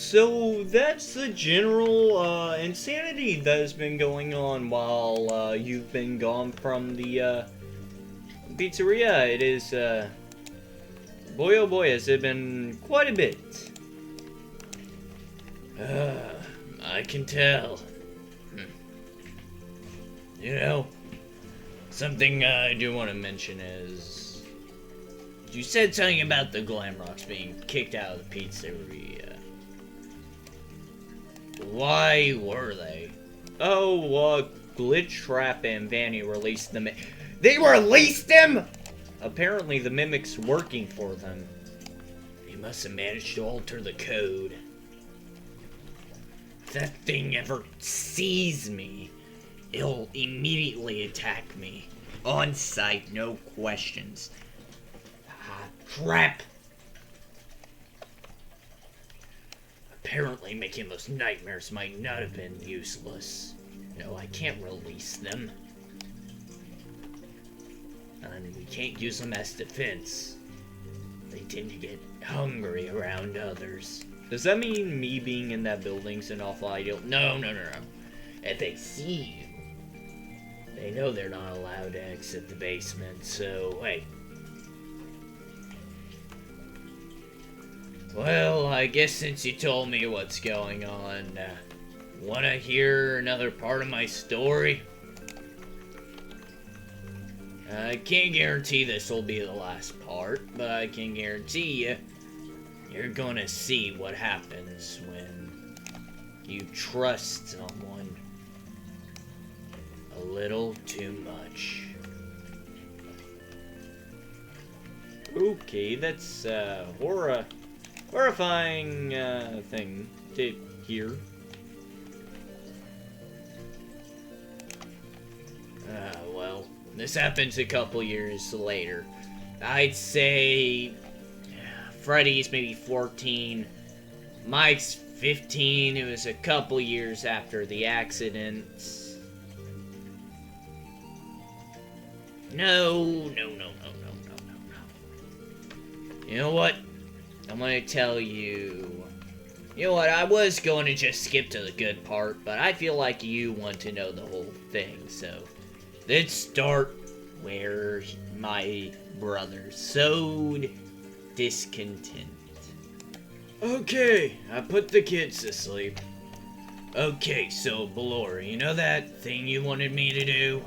So that's the general insanity that has been going on while you've been gone from the pizzeria. It is, boy oh boy, has it been quite a bit. I can tell. You know, something I do want to mention is, you said something about the Glamrocks being kicked out of the pizzeria. Why were they? Oh, Glitch Trap and Vanny released them. They released them?! Apparently the Mimic's working for them. They must have managed to alter the code. If that thing ever sees me, it'll immediately attack me. On sight, no questions. Ah, crap! Apparently making those nightmares might not have been useless. No, I can't release them. And we can't use them as defense. They tend to get hungry around others. Does that mean me being in that building's an awful ideal? No. If they see you, they know they're not allowed to exit the basement, so hey. Well, I guess since you told me what's going on, wanna hear another part of my story? I can't guarantee this will be the last part, but I can guarantee you, you're gonna see what happens when you trust someone a little too much. Okay, that's horrifying thing to hear. Well, this happens a couple years later. I'd say Freddy's maybe 14, Mike's 15. It was a couple years after the accident. No. You know what? I'm gonna tell you. You know what? I was going to just skip to the good part, but I feel like you want to know the whole thing, so let's start where my brother sowed discontent. Okay, I put the kids to sleep. Okay, so Ballora, you know that thing you wanted me to do?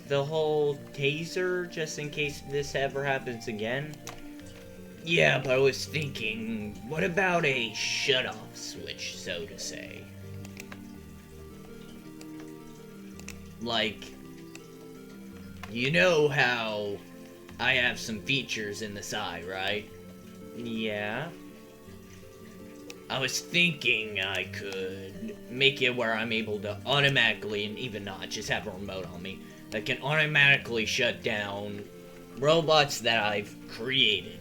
The whole taser, just in case this ever happens again? Yeah, but I was thinking, what about a shut-off switch, so to say? Like, you know how I have some features in the side, right? Yeah. I was thinking I could make it where I'm able to automatically, and even not, just have a remote on me, that can automatically shut down robots that I've created.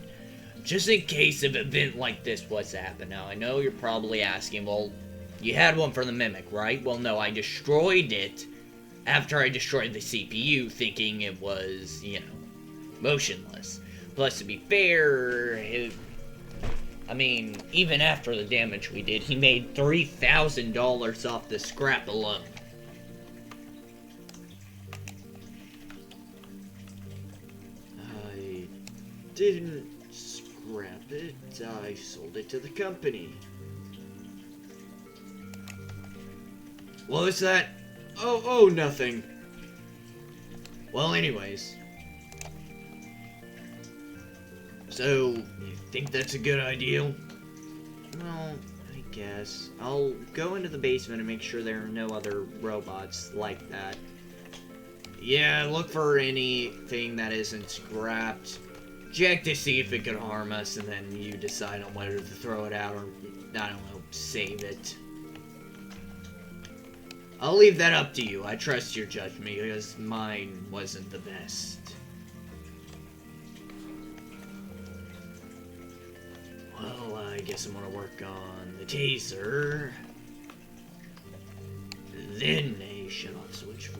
Just in case an event like this was to happen. Now, I know you're probably asking, well, you had one for the Mimic, right? Well, no, I destroyed it after I destroyed the CPU, thinking it was, you know, motionless. Plus, to be fair, I mean, even after the damage we did, he made $3,000 off the scrap alone. I didn't scrap it, I sold it to the company. What was that? Oh, nothing. Well, anyways. So, you think that's a good idea? Well, I guess. I'll go into the basement and make sure there are no other robots like that. Yeah, look for anything that isn't scrapped. Check to see if it could harm us, and then you decide on whether to throw it out or, I don't know, save it. I'll leave that up to you. I trust your judgment, because mine wasn't the best. Well, I guess I'm gonna work on the taser. Then a shut-off switch for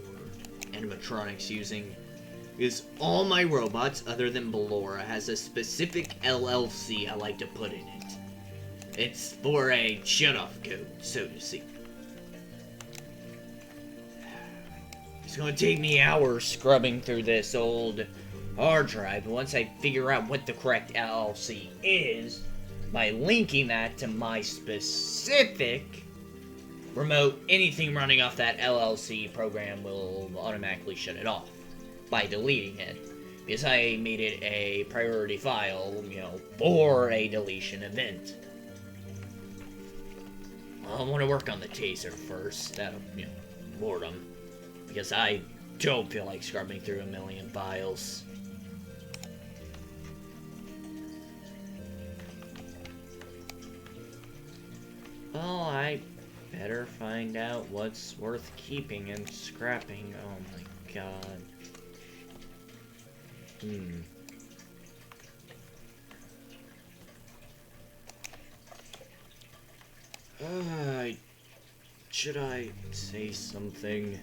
animatronics using... Because all my robots, other than Ballora, has a specific LLC I like to put in it. It's for a shut-off code, so to speak. It's gonna take me hours scrubbing through this old hard drive, but once I figure out what the correct LLC is, by linking that to my specific remote, anything running off that LLC program will automatically shut it off by deleting it. Because I made it a priority file, for a deletion event. I want to work on the taser first, out of, boredom. Because I don't feel like scrubbing through a million files. Well, I better find out what's worth keeping and scrapping. Oh my god. Should I say something?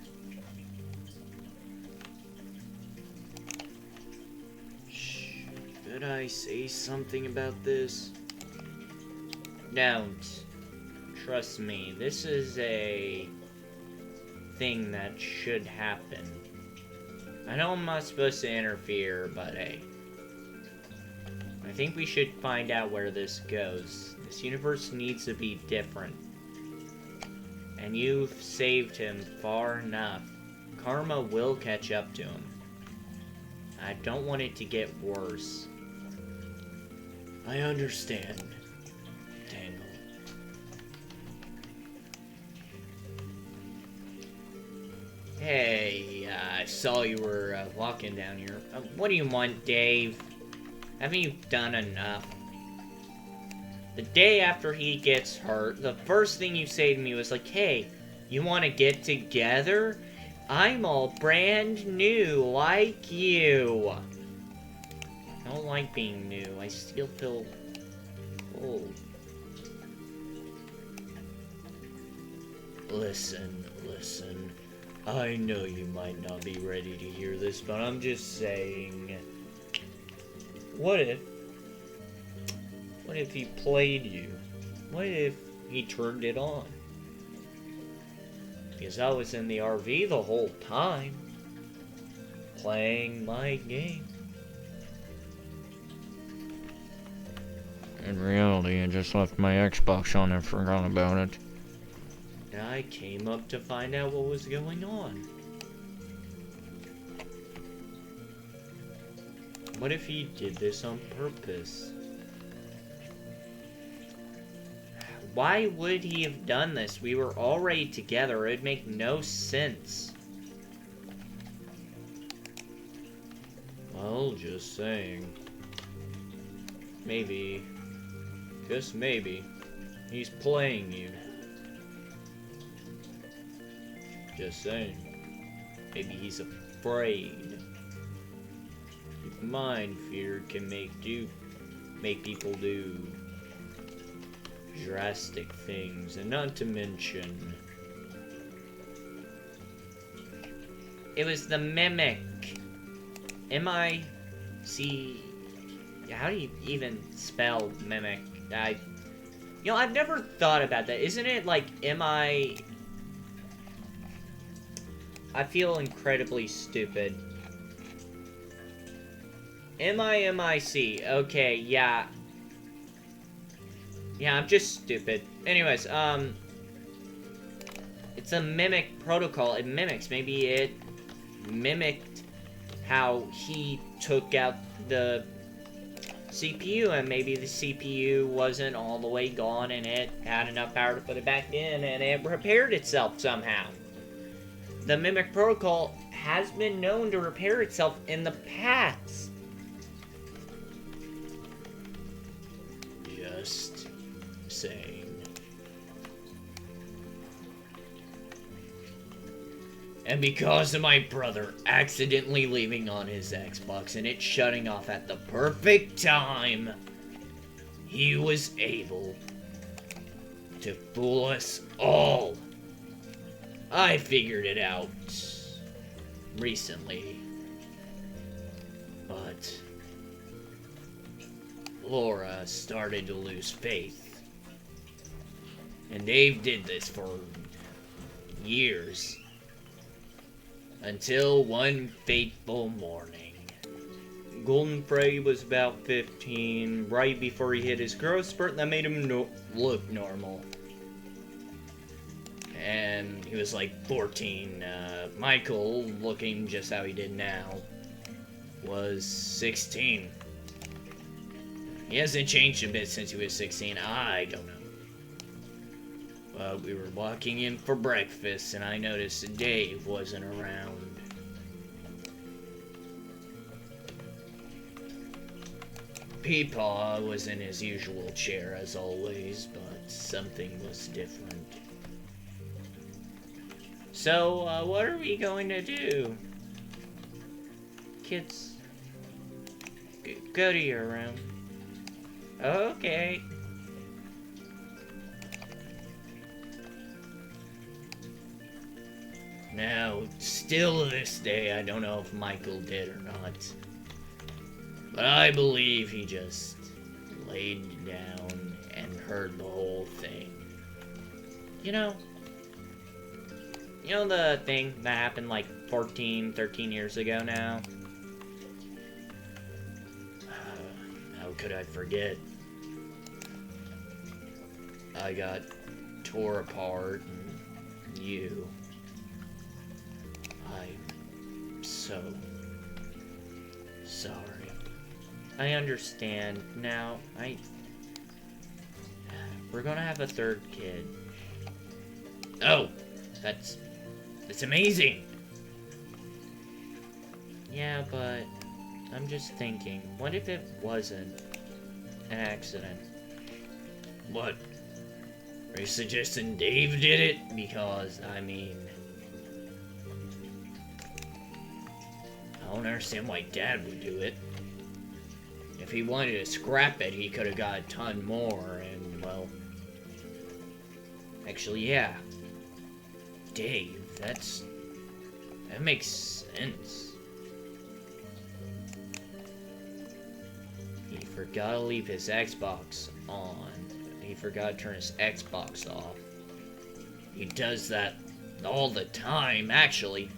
Should I say something about this? Don't. Trust me, this is a thing that should happen. I know I'm not supposed to interfere, but hey. I think we should find out where this goes. This universe needs to be different. And you've saved him far enough. Karma will catch up to him. I don't want it to get worse. I understand. Tangle. Hey, I saw you were walking down here. What do you want, Dave? Haven't you done enough? The day after he gets hurt, the first thing you say to me was like, hey, you want to get together? I'm all brand new, like you. I don't like being new. I still feel old. Listen. I know you might not be ready to hear this, but I'm just saying. What if he played you? What if he turned it on? Because I was in the RV the whole time, playing my game. In reality, I just left my Xbox on and forgot about it. I came up to find out what was going on. What if he did this on purpose? Why would he have done this? We were already together. It would make no sense. Well, just saying. Maybe. Just maybe. He's playing you. Just saying. Maybe he's afraid. Keep in mind, fear can make people do drastic things, and not to mention, it was the mimic. M-I-C. How do you even spell mimic? I've never thought about that. Isn't it like I feel incredibly stupid. M-I-M-I-C. Okay, yeah. Yeah, I'm just stupid. Anyways, it's a mimic protocol. It mimics. Maybe it mimicked how he took out the CPU, and maybe the CPU wasn't all the way gone, and it had enough power to put it back in, and it repaired itself somehow. The mimic protocol has been known to repair itself in the past. Just saying. And because of my brother accidentally leaving on his Xbox and it shutting off at the perfect time, he was able to fool us all. I figured it out recently, but Laura started to lose faith And Dave did this for years. Until one fateful morning. Golden Freddy was about 15, right before he hit his growth spurt that made him look normal. And he was like 14. Michael, looking just how he did now, was 16. He hasn't changed a bit since he was 16. I don't know. But we were walking in for breakfast, and I noticed Dave wasn't around. Peepaw was in his usual chair as always, but something was different. So, what are we going to do? Kids, go to your room. Okay. Now, still to this day, I don't know if Michael did or not. But I believe he just laid down and heard the whole thing. You know the thing that happened like 14, 13 years ago now? How could I forget? I got tore apart, and you... I'm so sorry. I understand. Now, we're gonna have a third kid. Oh! That's amazing! Yeah, but... I'm just thinking, what if it wasn't an accident? What? Are you suggesting Dave did it? Because, I mean... I don't understand why Dad would do it. If he wanted to scrap it, he could have got a ton more, and, well... Actually, yeah. Dave, that makes sense. He forgot to leave his Xbox on. He forgot to turn his Xbox off. He does that all the time, actually.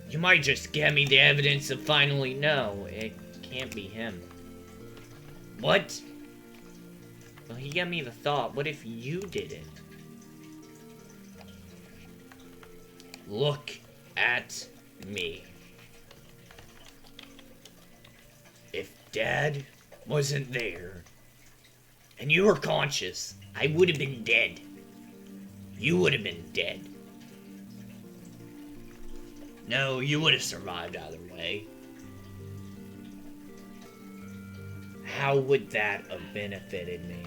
You might just get me the evidence to finally know. It can't be him. What? Well, he gave me the thought, what if you did it? Look at me. If Dad wasn't there, and you were conscious, I would have been dead. You would have been dead. No, you would have survived either way. How would that have benefited me?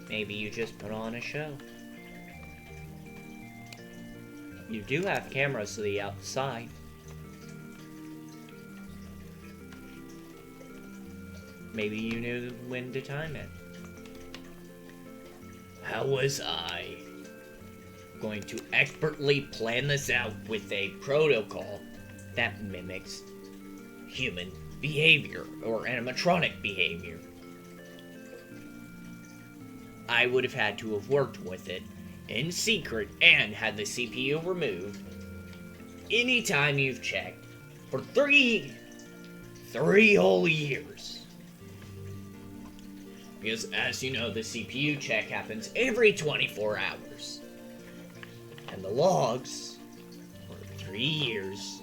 Maybe you just put on a show. You do have cameras to the outside. Maybe you knew when to time it. How was I going to expertly plan this out with a protocol that mimics human behavior or animatronic behavior? I would have had to have worked with it in secret and had the CPU removed anytime you've checked for three whole years. Because, as you know, the CPU check happens every 24 hours. And the logs were 3 years,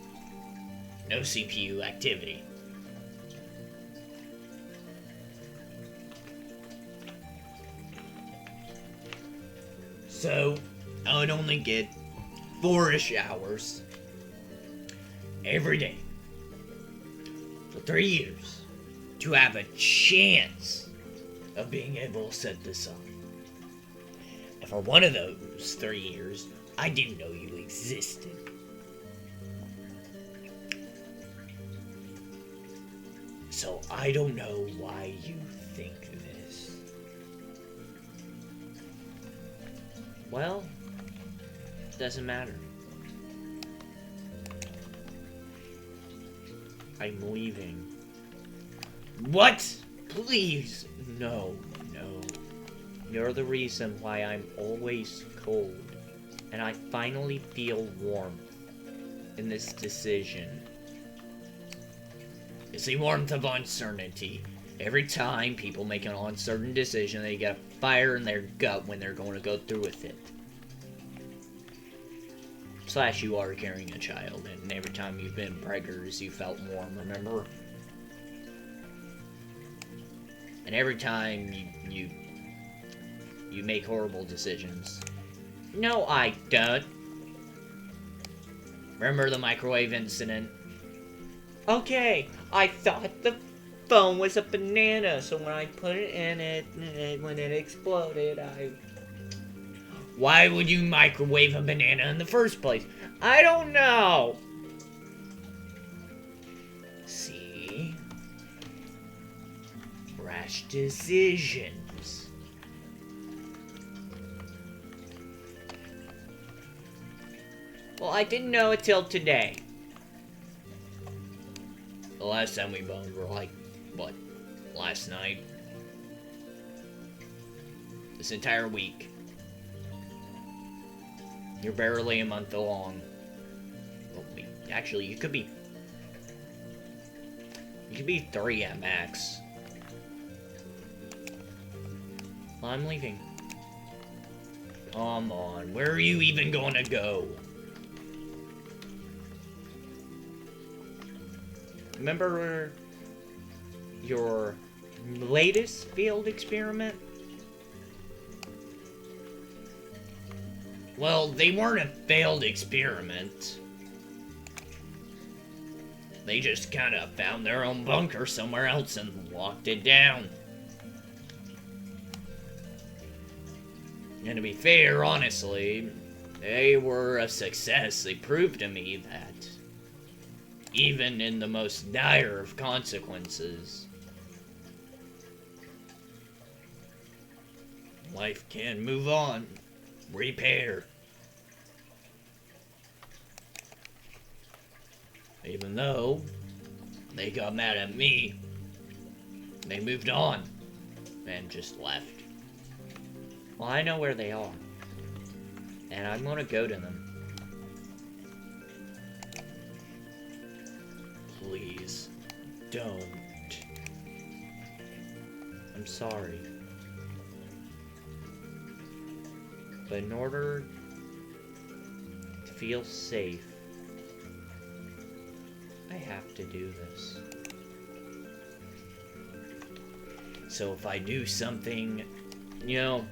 no CPU activity. So, I would only get 4-ish hours every day for 3 years to have a chance of being able to set this up. And for one of those 3 years, I didn't know you existed. So I don't know why you think this. Well, doesn't matter. I'm leaving. What? Please, no. You're the reason why I'm always cold. And I finally feel warmth in this decision. It's the warmth of uncertainty. Every time people make an uncertain decision, they get a fire in their gut when they're going to go through with it. Slash, you are carrying a child, and every time you've been preggers, you felt warm, remember? And every time you make horrible decisions. No, I don't. Remember the microwave incident? Okay, I thought the phone was a banana, so when I put it in it, when it exploded, Why would you microwave a banana in the first place? I don't know. See? Rash decisions. Well, I didn't know it till today. The last time we boned were like, what, last night? This entire week. You're barely a month along. Well, actually, you could be 3 at max. Well, I'm leaving. Come on, where are you even gonna go? Remember your latest failed experiment? Well, they weren't a failed experiment. They just kind of found their own bunker somewhere else and locked it down. And to be fair, honestly, they were a success. They proved to me that even in the most dire of consequences, life can move on. Repair. Even though they got mad at me, they moved on and just left. Well, I know where they are, and I'm gonna go to them. Please, don't. I'm sorry. But in order to feel safe, I have to do this. So if I do something, you know,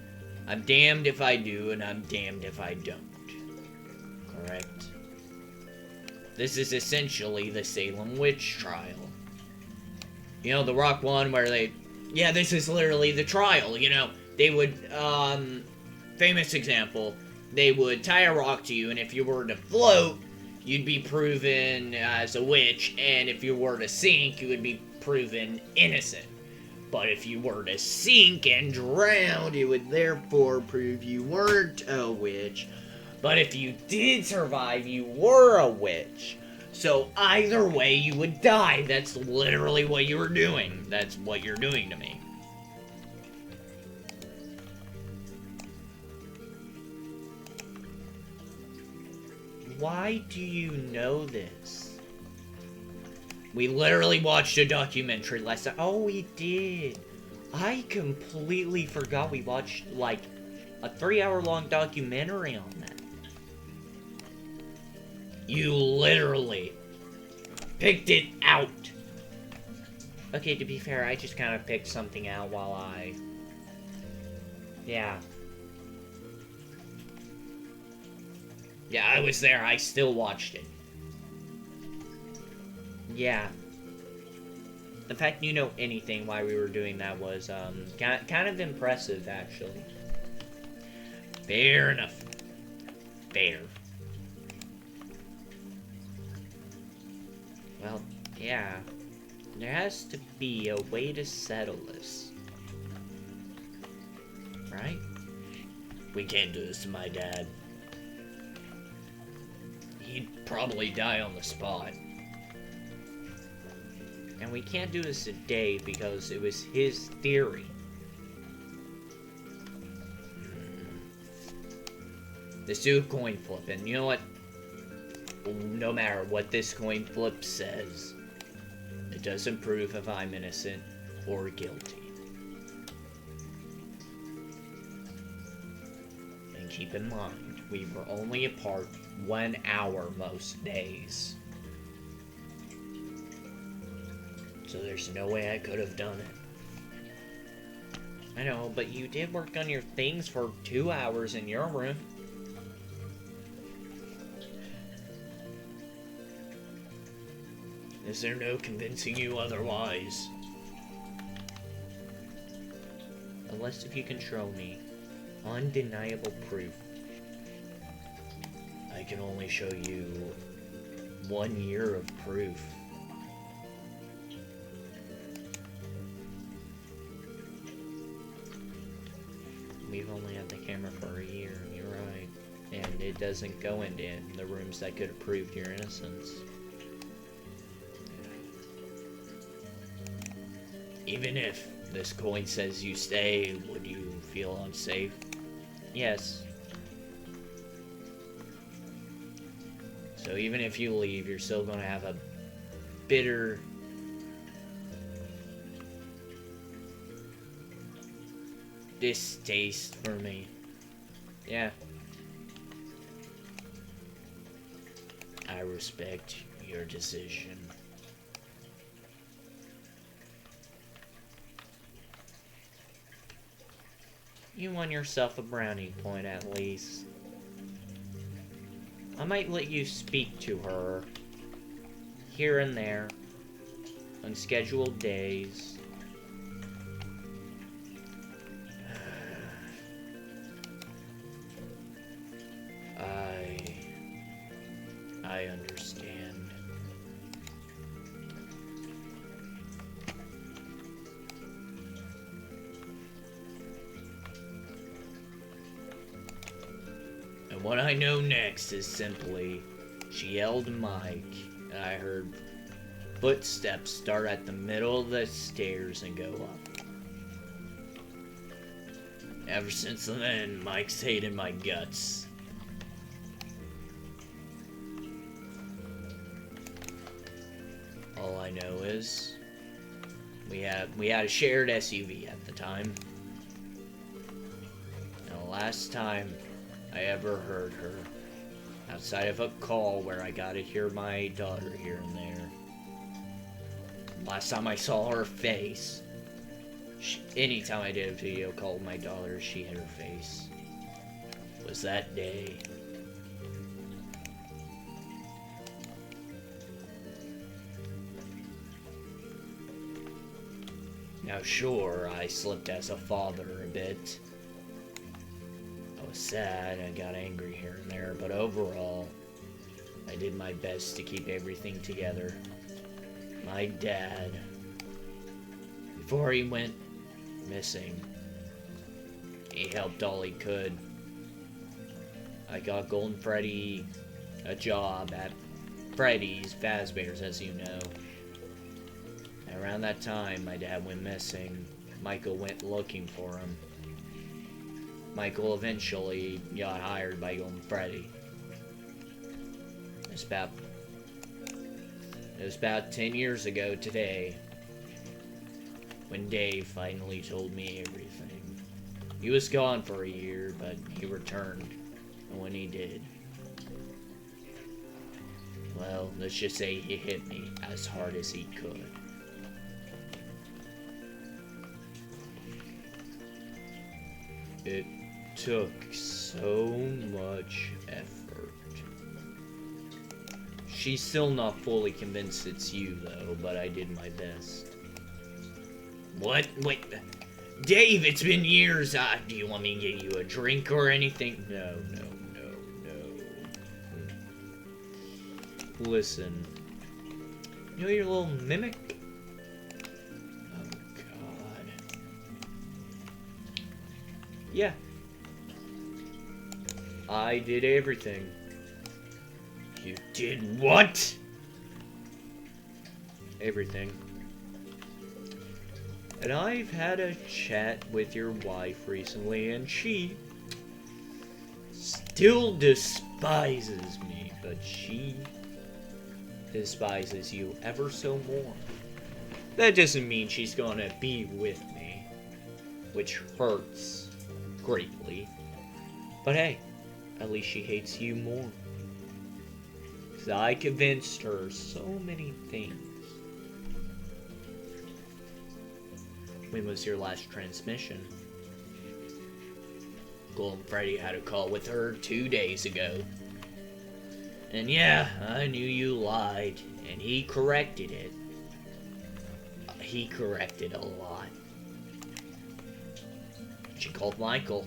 I'm damned if I do and I'm damned if I don't. Correct? This is essentially the Salem witch trial. You know, the rock one where yeah, this is literally the trial, you know. They would, famous example, they would tie a rock to you, and if you were to float, you'd be proven as a witch, and if you were to sink, you would be proven innocent. But if you were to sink and drown, it would therefore prove you weren't a witch. But if you did survive, you were a witch. So either way, you would die. That's literally what you were doing. That's what you're doing to me. Why do you know this? We literally watched a documentary last night. Oh, we did. I completely forgot we watched, like, a 3-hour-long documentary on that. You literally picked it out. Okay, to be fair, I just kind of picked something out while yeah. Yeah, I was there. I still watched it. Yeah. The fact you know anything while we were doing that was, kind of impressive, actually. Fair enough. Fair. Well, yeah. There has to be a way to settle this. Right? We can't do this to my dad. He'd probably die on the spot. And we can't do this to Dave because it was his theory. Let's do a coin flip, and you know what? No matter what this coin flip says, it doesn't prove if I'm innocent or guilty. And keep in mind, we were only apart 1 hour most days. So there's no way I could have done it. I know, but you did work on your things for 2 hours in your room. Is there no convincing you otherwise? Unless if you can show me undeniable proof, I can only show you 1 year of proof. We've only had the camera for a year, you're right. And it doesn't go into the rooms that could have proved your innocence. Even if this coin says you stay, would you feel unsafe? Yes. So even if you leave, you're still going to have a bitter distaste for me. Yeah. I respect your decision. You won yourself a brownie point at least. I might let you speak to her here and there on scheduled days. I understand. And what I know next is simply, she yelled Mike, and I heard footsteps start at the middle of the stairs and go up. Ever since then, Mike's hated my guts. All I know is we had a shared SUV at the time. And the last time I ever heard her, outside of a call where I got to hear my daughter here and there, last time I saw her face, anytime I did a video call with my daughter, she hid her face, was that day. Now sure, I slipped as a father a bit. I was sad, I got angry here and there, but overall, I did my best to keep everything together. My dad, before he went missing, he helped all he could. I got Golden Freddy a job at Freddy's Fazbear's, as you know. Around that time, my dad went missing. Michael went looking for him. Michael eventually got hired by Golden Freddy. It was about 10 years ago today when Dave finally told me everything. He was gone for a year, but he returned. And when he did, well, let's just say he hit me as hard as he could. It took so much effort. She's still not fully convinced it's you, though, but I did my best. What? Wait. Dave, it's been years. Do you want me to get you a drink or anything? No. Listen. You know your little mimic? Oh, God. Yeah. I did everything. You did what? Everything. And I've had a chat with your wife recently, and she still despises me, but she despises you ever so more. That doesn't mean she's gonna be with me, which hurts greatly. But hey, at least she hates you more. Because I convinced her so many things. When was your last transmission? Golden Freddy had a call with her 2 days ago. And yeah, I knew you lied, and he corrected it. He corrected a lot. She called Michael.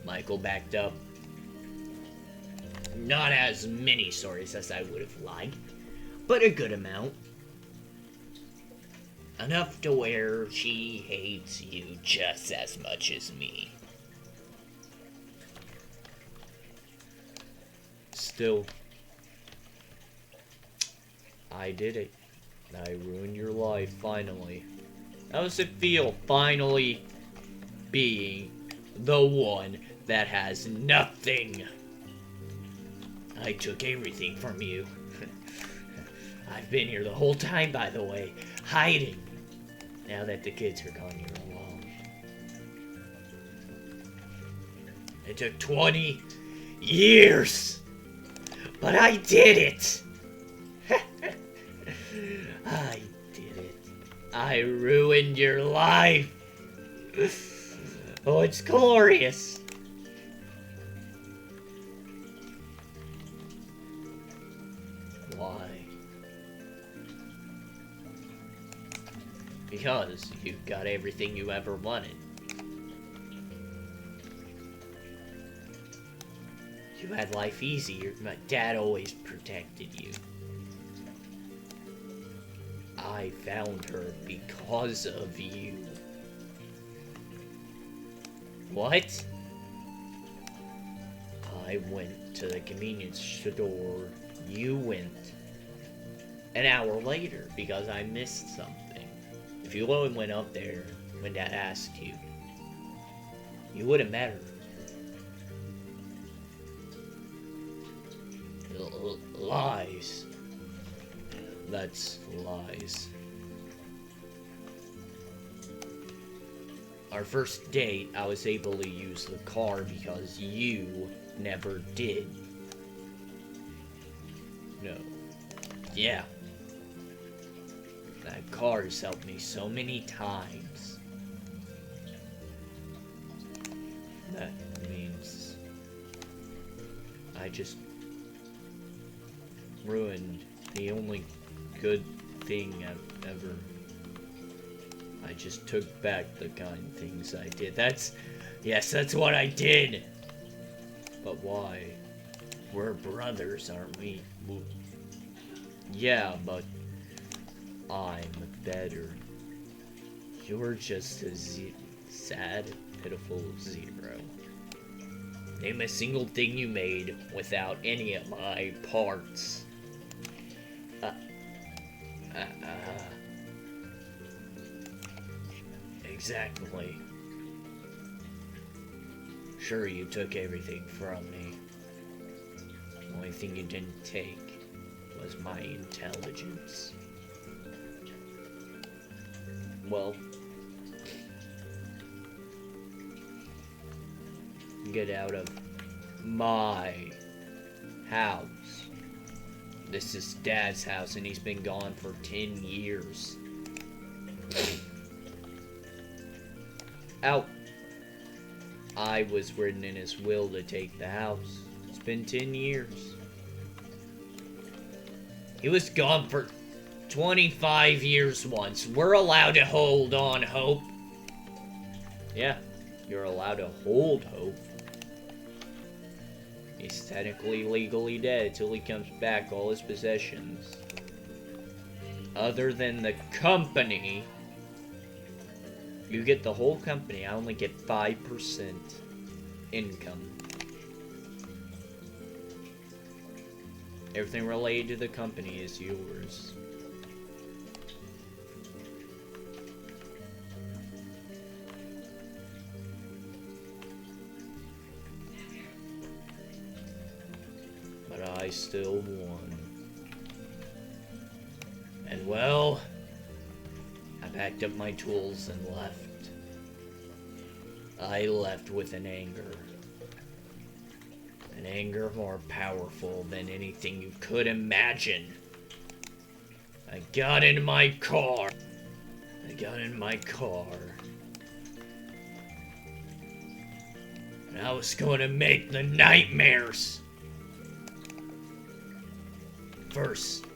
Michael backed up. Not as many stories as I would have liked, but a good amount. Enough to where she hates you just as much as me. Still, I did it. I ruined your life, finally. How does it feel, finally being the one that has nothing? I took everything from you. I've been here the whole time, by the way, hiding. Now that the kids are gone, you're alone. It took 20 years, but I did it. I did it. I ruined your life. Oh, it's glorious. Why? Because you got everything you ever wanted. You had life easier. My dad always protected you. I found her because of you. What? I went to the convenience store. You went an hour later because I missed something. If you only went up there when Dad asked you, you would have met her. Lies. That's lies. Our first date, I was able to use the car because you never did. No. Yeah. That car has helped me so many times. That means I just ruined the only good thing I've ever. I just took back the kind things I did. Yes, that's what I did. But why? We're brothers, aren't we? Yeah, but I'm better. You're just a sad, pitiful zero. Name a single thing you made without any of my parts. Exactly. Sure, you took everything from me. The only thing you didn't take was my intelligence. Well, get out of my house. This is Dad's house, and he's been gone for 10 years. Out. I was written in his will to take the house. It's been 10 years. He was gone for 25 years once. We're allowed to hold on hope. Yeah, you're allowed to hold hope. He's technically legally dead till he comes back, all his possessions. Other than the company, you get the whole company. I only get 5% income. Everything related to the company is yours. I still won. And well, I packed up my tools and left. I left with an anger. An anger more powerful than anything you could imagine. I got in my car. And I was going to make the nightmares. First,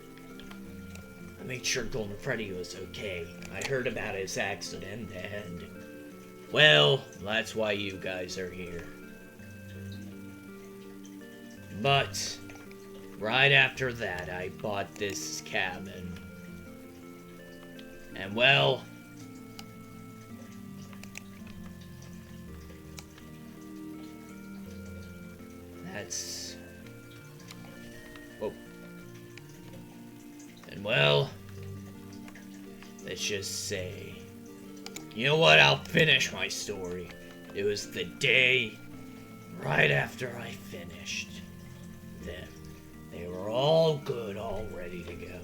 I made sure Golden Freddy was okay. I heard about his accident and... well, that's why you guys are here. But, right after that, I bought this cabin. And well... that's... oh. And well... let's just say... you know what? I'll finish my story. It was the day right after I finished. Then they were all good, all ready to go.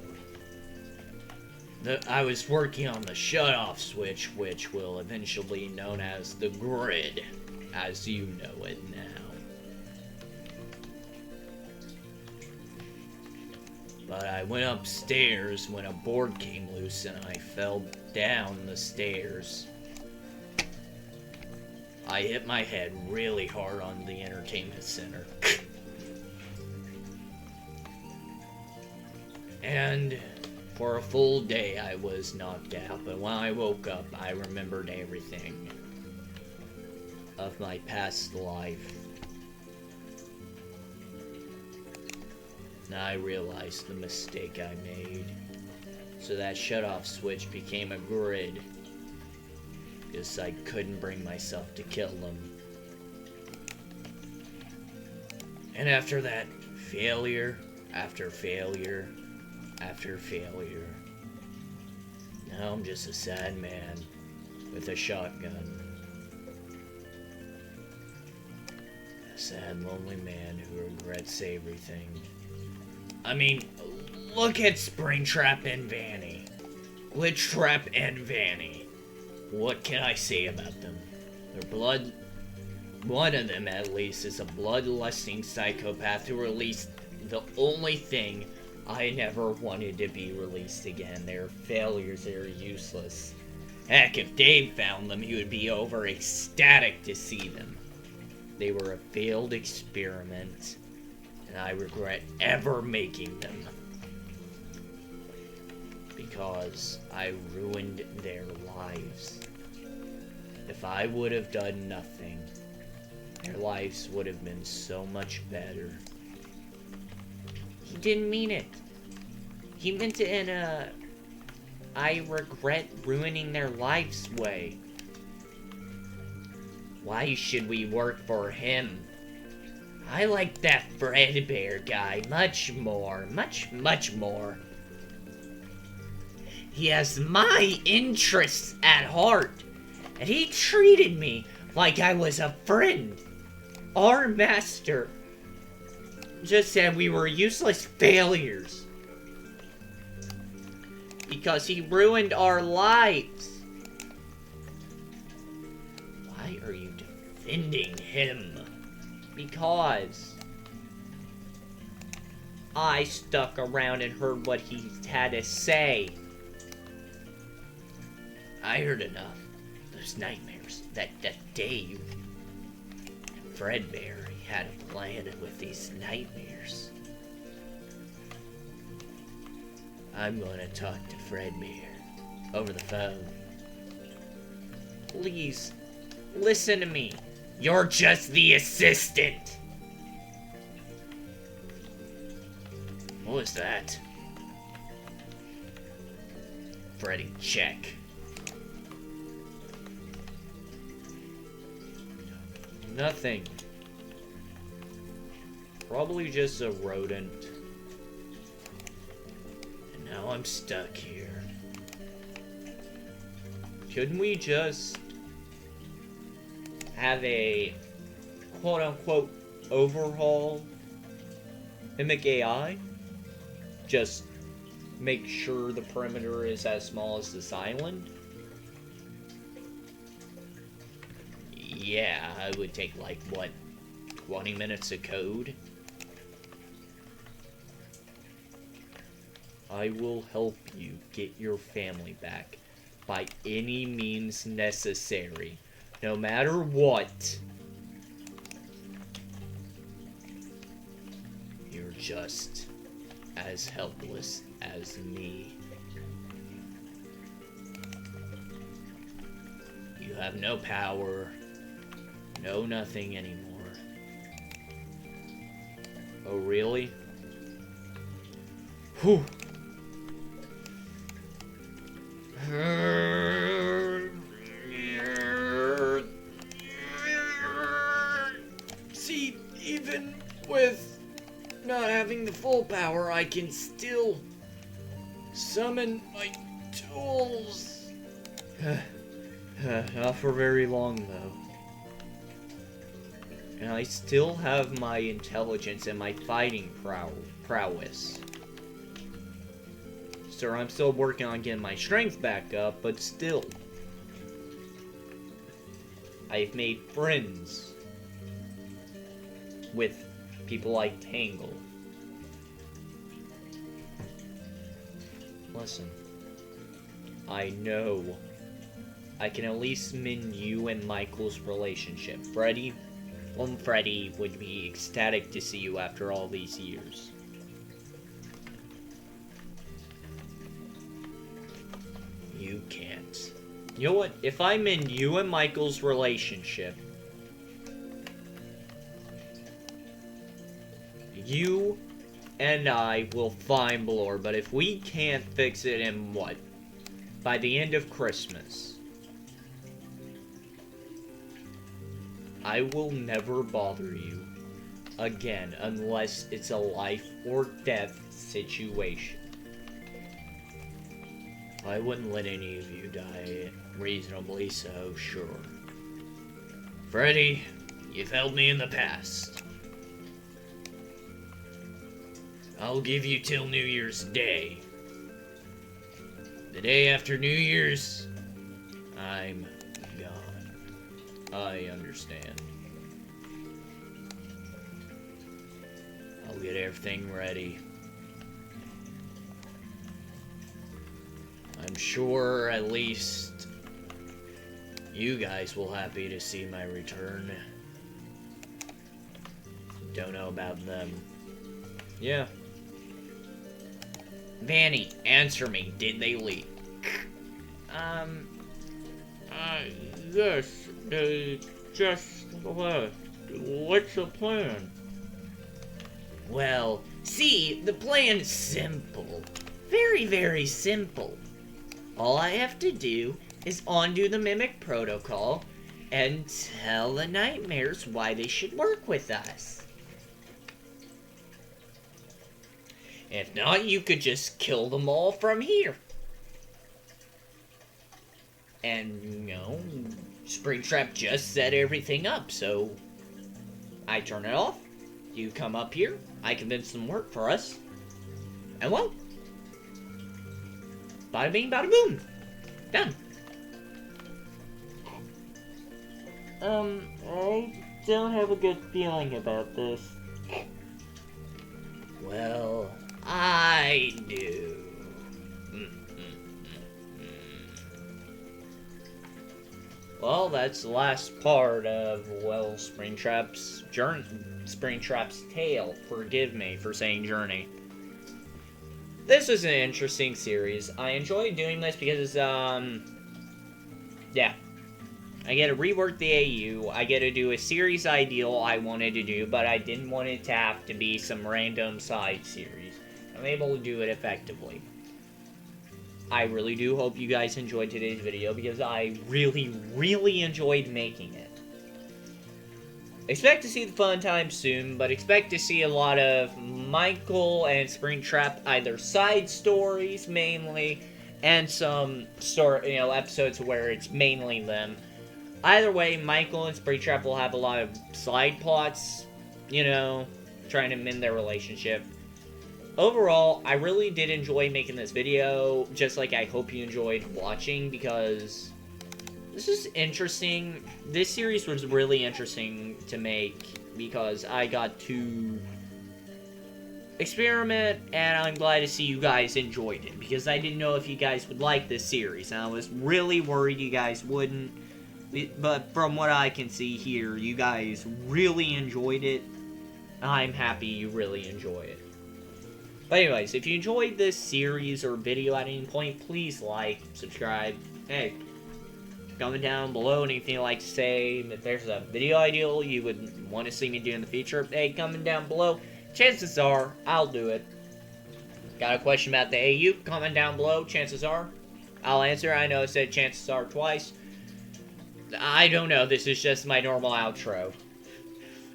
I was working on the shut-off switch, which will eventually be known as the grid, as you know it now. But I went upstairs when a board came loose and I fell down the stairs. I hit my head really hard on the entertainment center. And for a full day I was knocked out, but when I woke up I remembered everything of my past life. And I realized the mistake I made. So that shut-off switch became a grid. Because I couldn't bring myself to kill them. And after that, failure after failure after failure. Now I'm just a sad man with a shotgun. A sad, lonely man who regrets everything. I mean, look at Springtrap and Vanny. Glitchtrap and Vanny. What can I say about them? One of them at least is a bloodlusting psychopath who released the only thing I never wanted to be released again. Their failures are useless. Heck, if Dave found them, he would be over ecstatic to see them. They were a failed experiment, and I regret ever making them. Because I ruined their lives. If I would have done nothing, their lives would have been so much better. He didn't mean it. He meant it in a I regret ruining their lives way. Why should we work for him? I like that Fredbear guy much more. Much more. He has my interests at heart. And he treated me like I was a friend. Our master just said we were useless failures. Because he ruined our lives. Why are you defending him? Because I stuck around and heard what he had to say. I heard enough. Those nightmares. That Dave and Fredbear had a plan with these nightmares. I'm gonna talk to Fredbear over the phone. Please, listen to me. You're just the assistant. What was that? Freddy, check. Nothing. Probably just a rodent. And now I'm stuck here. Couldn't we just have a quote-unquote overhaul Mimic AI. Just make sure the perimeter is as small as this island. Yeah, it would take like, what, 20 minutes of code? I will help you get your family back by any means necessary, no matter what. You're just as helpless as me. You have no power, no nothing anymore. Oh, really? Whew. See, even with not having the full power, I can still summon my tools. Not for very long, though. And I still have my intelligence and my fighting prowess. So I'm still working on getting my strength back up, but still. I've made friends with people like Tangle. Listen, I know I can at least mend you and Michael's relationship. Freddy would be ecstatic to see you after all these years. You can't. You know what? If I mend you and Michael's relationship, you and I will find Blore, but if we can't fix it in what? By the end of Christmas, I will never bother you again unless it's a life or death situation. I wouldn't let any of you die reasonably so, sure. Freddy, you've helped me in the past. I'll give you till New Year's Day. The day after New Year's, I'm gone. I understand. I'll get everything ready. I'm sure at least you guys will happy to see my return. Don't know about them. Yeah. Vanny, answer me. Did they leave? Yes, they just left. What's the plan? Well, see, the plan is simple. Very, very simple. All I have to do is undo the Mimic Protocol and tell the Nightmares why they should work with us. If not, you could just kill them all from here. And, you know, Springtrap just set everything up, so I turn it off, you come up here, I convince them to work for us, and well, bada bing, bada boom. Done. I don't have a good feeling about this. Well, I do. Well, that's the last part of, well, Springtrap's tale. Forgive me for saying journey. This is an interesting series. I enjoy doing this because, yeah. I get to rework the AU, I get to do a series ideal I wanted to do, but I didn't want it to have to be some random side series. I'm able to do it effectively. I really do hope you guys enjoyed today's video, because I really, really enjoyed making it. Expect to see the fun times soon, but expect to see a lot of Michael and Springtrap, either side stories mainly, and some episodes where it's mainly them. Either way, Michael and Springtrap will have a lot of side plots, trying to mend their relationship. Overall, I really did enjoy making this video, just like I hope you enjoyed watching, because this is interesting. This series was really interesting to make, because I got to experiment, and I'm glad to see you guys enjoyed it, because I didn't know if you guys would like this series, and I was really worried you guys wouldn't, but from what I can see here, you guys really enjoyed it. I'm happy you really enjoy it. But anyways, if you enjoyed this series or video at any point, please like, subscribe. Hey, comment down below anything you'd like to say. If there's a video idea you would want to see me do in the future, hey, comment down below. Chances are, I'll do it. Got a question about the AU? Comment down below. Chances are, I'll answer. I know I said chances are twice. I don't know. This is just my normal outro.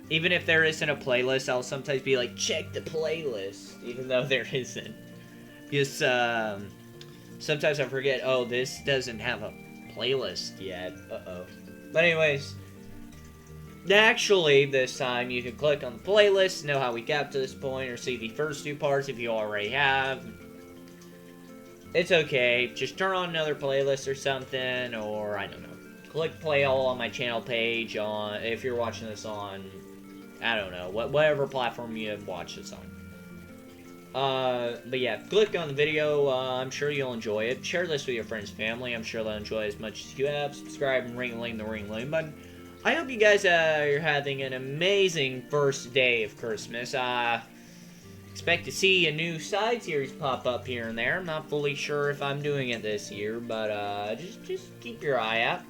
Even if there isn't a playlist, I'll sometimes be like, check the playlist, even though there isn't. Because, sometimes I forget, oh, this doesn't have a playlist yet. Uh-oh. But anyways, actually, this time, you can click on the playlist, know how we got to this point, or see the first two parts if you already have. It's okay. Just turn on another playlist or something, or, I don't know. Click play all on my channel page, if you're watching this on, I don't know, whatever platform you watch this on. But yeah, click on the video. I'm sure you'll enjoy it. Share this with your friends and family. I'm sure they'll enjoy it as much as you have. Subscribe and ring the ring button. I hope you guys are having an amazing first day of Christmas. Expect to see a new side series pop up here and there. I'm not fully sure if I'm doing it this year, but just keep your eye out.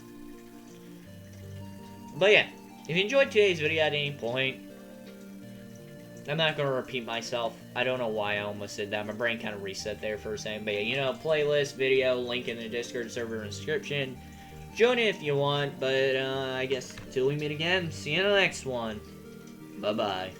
But yeah, if you enjoyed today's video at any point, I'm not going to repeat myself. I don't know why I almost said that. My brain kind of reset there for a second. But yeah, you know, playlist, video, link in the Discord server description. Join in if you want. But I guess until we meet again, see you in the next one. Bye-bye.